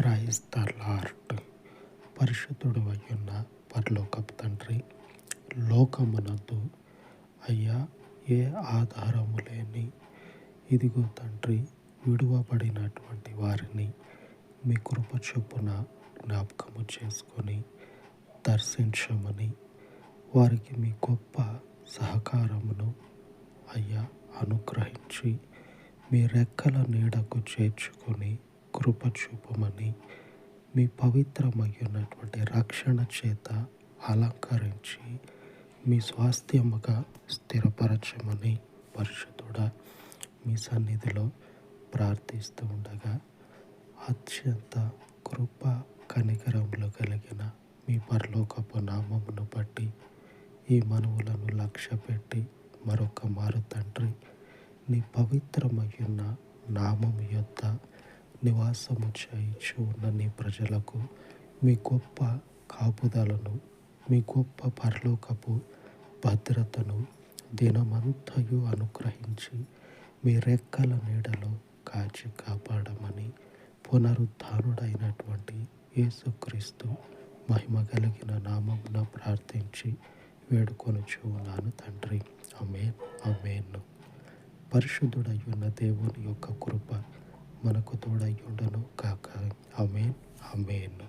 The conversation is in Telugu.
Praise the lord. పరిశుద్ధుడు అయ్యున్న పరలోకపు తండ్రి, లోకమునందు అయ్యా ఏ ఆధారము లేని ఇదిగో తండ్రి విడువబడినటువంటి వారిని మీ కృప చొప్పున జ్ఞాపకము చేసుకొని దర్శించమని, వారికి మీ గొప్ప సహకారమును అయ్యా అనుగ్రహించి మీ రెక్కల నీడకు చేర్చుకొని కృప చూపమని, మీ పవిత్రమైనటువంటి రక్షణ చేత అలంకరించి మీ స్వాస్థ్యముగా స్థిరపరచమని పరిశుద్ధుడా మీ సన్నిధిలో ప్రార్థిస్తూ ఉండగా, అత్యంత కృప కనికరములు కలిగిన మీ పరలోకపు నామమును బట్టి ఈ మనవులను లక్ష్యపెట్టి మరొక మారు తండ్రి నీ పవిత్రమైన నామము యొద్ద నివాసము చేయించు ఉన్న నీ ప్రజలకు మీ గొప్ప కాపుదలను, మీ గొప్ప పరలోకపు భద్రతను దినమంతయు అనుగ్రహించి మీ రెక్కల నీడలో కాచి కాపాడమని పునరుద్ధానుడైనటువంటి యేసుక్రీస్తు మహిమ కలిగిన నామమున ప్రార్థించి వేడుకొనుచు ఉన్నాను తండ్రి. ఆమేన్, ఆమేన్. పరిశుద్ధుడయ్యున్న దేవుని యొక్క కృప మనకు తోడయ్యుండును కాక. ఆమేన్, ఆమేన్.